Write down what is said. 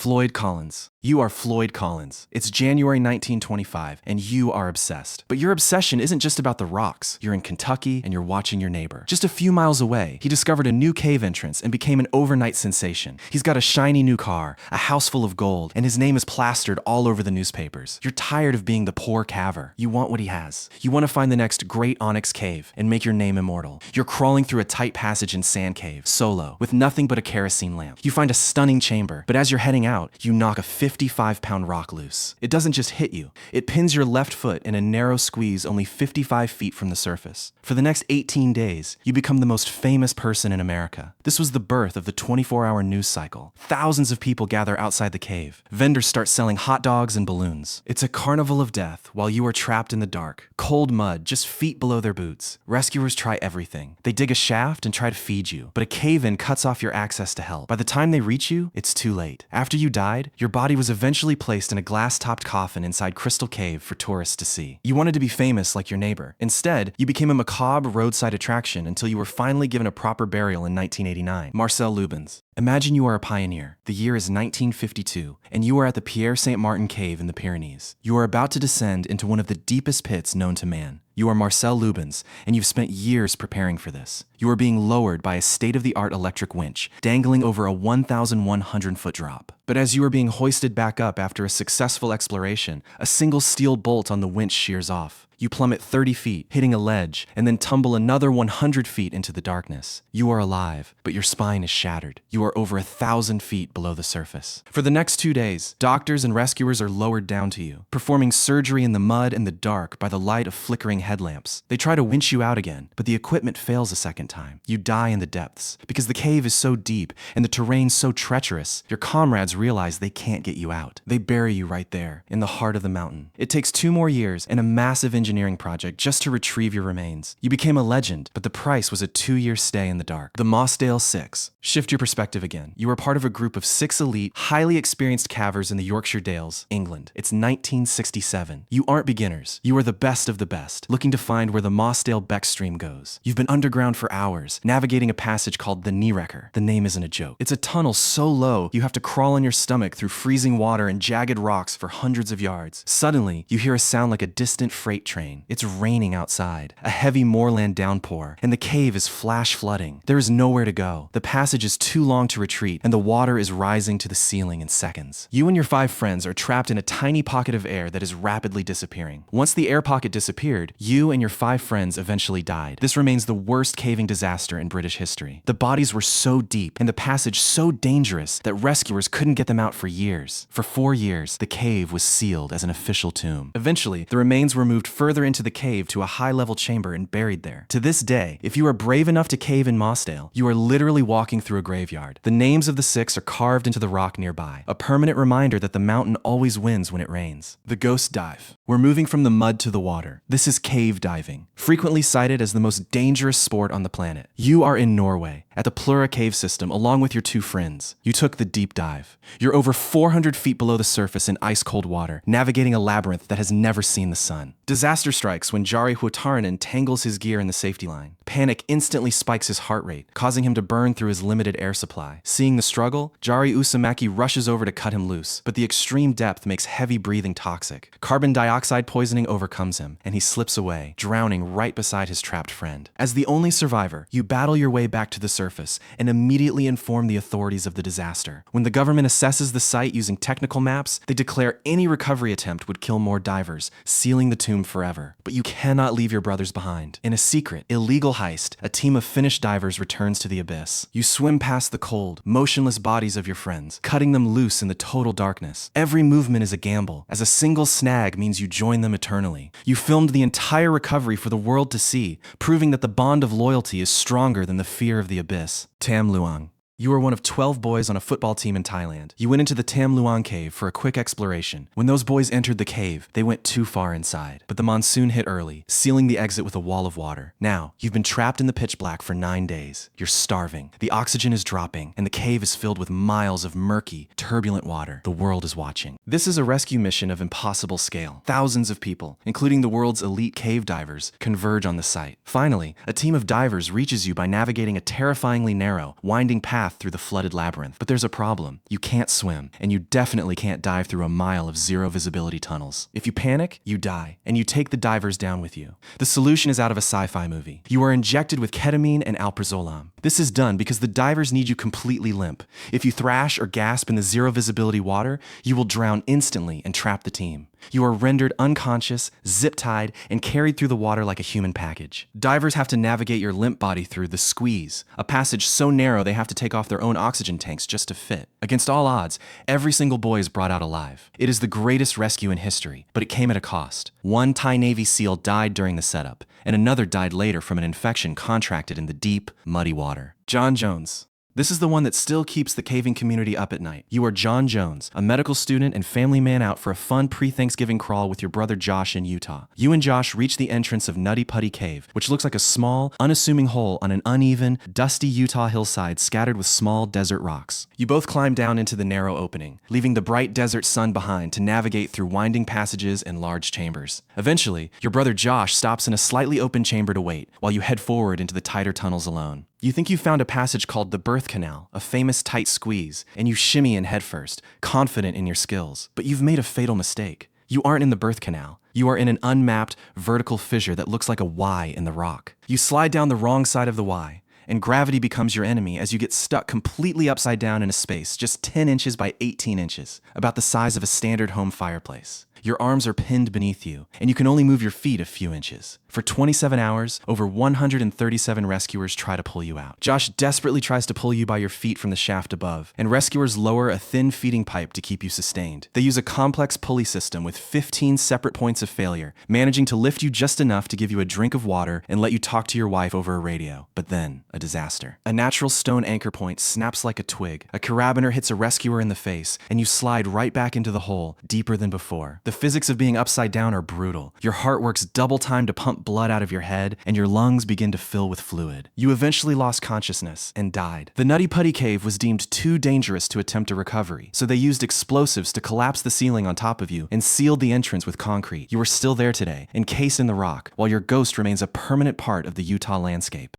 Floyd Collins. You are Floyd Collins. It's January 1925, and you are obsessed. But your obsession isn't just about the rocks. You're in Kentucky, and you're watching your neighbor. Just a few miles away, he discovered a new cave entrance and became an overnight sensation. He's got a shiny new car, a house full of gold, and his name is plastered all over the newspapers. You're tired of being the poor caver. You want what he has. You want to find the next great onyx cave and make your name immortal. You're crawling through a tight passage in Sand Cave, solo, with nothing but a kerosene lamp. You find a stunning chamber, but as you're heading out, you knock a 55-pound rock loose. It doesn't just hit you. It pins your left foot in a narrow squeeze only 55 feet from the surface. For the next 18 days, you become the most famous person in America. This was the birth of the 24-hour news cycle. Thousands of people gather outside the cave. Vendors start selling hot dogs and balloons. It's a carnival of death while you are trapped in the dark. Cold mud just feet below their boots. Rescuers try everything. They dig a shaft and try to feed you, but a cave-in cuts off your access to help. By the time they reach you, it's too late. After you died, your body was eventually placed in a glass-topped coffin inside Crystal Cave for tourists to see. You wanted to be famous like your neighbor. Instead, you became a macabre roadside attraction until you were finally given a proper burial in 1989. Marcel Loubens. Imagine you are a pioneer. The year is 1952, and you are at the Pierre Saint-Martin cave in the Pyrenees. You are about to descend into one of the deepest pits known to man. You are Marcel Loubens, and you've spent years preparing for this. You are being lowered by a state-of-the-art electric winch, dangling over a 1,100-foot drop. But as you are being hoisted back up after a successful exploration, a single steel bolt on the winch shears off. You plummet 30 feet, hitting a ledge, and then tumble another 100 feet into the darkness. You are alive, but your spine is shattered. You are over 1,000 feet below the surface. For the next 2 days, doctors and rescuers are lowered down to you, performing surgery in the mud and the dark by the light of flickering headlamps. They try to winch you out again, but the equipment fails a second time. You die in the depths. Because the cave is so deep and the terrain so treacherous, your comrades realize they can't get you out. They bury you right there, in the heart of the mountain. It takes 2 more years and a massive engineering project just to retrieve your remains. You became a legend, but the price was a 2-year stay in the dark. The Mossdale 6. Shift your perspective again. You are part of a group of 6 elite, highly experienced cavers in the Yorkshire Dales, England. It's 1967. You aren't beginners. You are the best of the best, looking to find where the Mossdale Beck stream goes. You've been underground for hours, navigating a passage called the Knee-Wrecker. The name isn't a joke. It's a tunnel so low, you have to crawl on your stomach through freezing water and jagged rocks for hundreds of yards. Suddenly, you hear a sound like a distant freight train. It's raining outside, a heavy moorland downpour, and the cave is flash flooding. There is nowhere to go. The passage is too long to retreat, and the water is rising to the ceiling in seconds. You and your 5 friends are trapped in a tiny pocket of air that is rapidly disappearing. Once the air pocket disappeared, you and your 5 friends eventually died. This remains the worst caving disaster in British history. The bodies were so deep, and the passage so dangerous that rescuers couldn't get them out for years. For 4 years, the cave was sealed as an official tomb. Eventually, the remains were moved further into the cave to a high-level chamber and buried there. To this day, if you are brave enough to cave in Mossdale, you are literally walking through a graveyard. The names of the 6 are carved into the rock nearby, a permanent reminder that the mountain always wins when it rains. The Ghost Dive. We're moving from the mud to the water. This is cave diving, frequently cited as the most dangerous sport on the planet. You are in Norway, at the Plura Cave system, along with your 2 friends. You took the deep dive. You're over 400 feet below the surface in ice-cold water, navigating a labyrinth that has never seen the sun. Disaster strikes when Jari Huotarinen tangles his gear in the safety line. Panic instantly spikes his heart rate, causing him to burn through his limited air supply. Seeing the struggle, Jari Usamaki rushes over to cut him loose, but the extreme depth makes heavy breathing toxic. Carbon dioxide poisoning overcomes him, and he slips away, drowning right beside his trapped friend. As the only survivor, you battle your way back to the surface and immediately inform the authorities of the disaster. When the government assesses the site using technical maps, they declare any recovery attempt would kill more divers, sealing the tomb forever. But you cannot leave your brothers behind. In a secret, illegal heist, a team of Finnish divers returns to the abyss. You swim past the cold, motionless bodies of your friends, cutting them loose in the total darkness. Every movement is a gamble, as a single snag means you join them eternally. You filmed the entire recovery for the world to see, proving that the bond of loyalty is stronger than the fear of the abyss. Tam Luang. You were one of 12 boys on a football team in Thailand. You went into the Tam Luang cave for a quick exploration. When those boys entered the cave, they went too far inside. But the monsoon hit early, sealing the exit with a wall of water. Now, you've been trapped in the pitch black for 9 days. You're starving. The oxygen is dropping, and the cave is filled with miles of murky, turbulent water. The world is watching. This is a rescue mission of impossible scale. Thousands of people, including the world's elite cave divers, converge on the site. Finally, a team of divers reaches you by navigating a terrifyingly narrow, winding path path through the flooded labyrinth. But there's a problem. You can't swim, and you definitely can't dive through a mile of zero visibility tunnels. If you panic, you die, and you take the divers down with you. The solution is out of a sci-fi movie. You are injected with ketamine and alprazolam. This is done because the divers need you completely limp. If you thrash or gasp in the zero visibility water, you will drown instantly and trap the team. You are rendered unconscious, zip-tied, and carried through the water like a human package. Divers have to navigate your limp body through the squeeze, a passage so narrow they have to take off their own oxygen tanks just to fit. Against all odds, every single boy is brought out alive. It is the greatest rescue in history, but it came at a cost. One Thai Navy SEAL died during the setup, and another died later from an infection contracted in the deep, muddy water. John Jones. This is the one that still keeps the caving community up at night. You are John Jones, a medical student and family man out for a fun pre-Thanksgiving crawl with your brother Josh in Utah. You and Josh reach the entrance of Nutty Putty Cave, which looks like a small, unassuming hole on an uneven, dusty Utah hillside scattered with small desert rocks. You both climb down into the narrow opening, leaving the bright desert sun behind to navigate through winding passages and large chambers. Eventually, your brother Josh stops in a slightly open chamber to wait, while you head forward into the tighter tunnels alone. You think you found a passage called the birth canal, a famous tight squeeze, and you shimmy in headfirst, confident in your skills. But you've made a fatal mistake. You aren't in the birth canal. You are in an unmapped, vertical fissure that looks like a Y in the rock. You slide down the wrong side of the Y, and gravity becomes your enemy as you get stuck completely upside down in a space just 10 inches by 18 inches, about the size of a standard home fireplace. Your arms are pinned beneath you, and you can only move your feet a few inches. For 27 hours, over 137 rescuers try to pull you out. Josh desperately tries to pull you by your feet from the shaft above, and rescuers lower a thin feeding pipe to keep you sustained. They use a complex pulley system with 15 separate points of failure, managing to lift you just enough to give you a drink of water and let you talk to your wife over a radio. But then, a disaster. A natural stone anchor point snaps like a twig, a carabiner hits a rescuer in the face, and you slide right back into the hole, deeper than before. The physics of being upside down are brutal. Your heart works double time to pump blood out of your head, and your lungs begin to fill with fluid. You eventually lost consciousness and died. The Nutty Putty Cave was deemed too dangerous to attempt a recovery, so they used explosives to collapse the ceiling on top of you and sealed the entrance with concrete. You are still there today, encased in the rock, while your ghost remains a permanent part of the Utah landscape.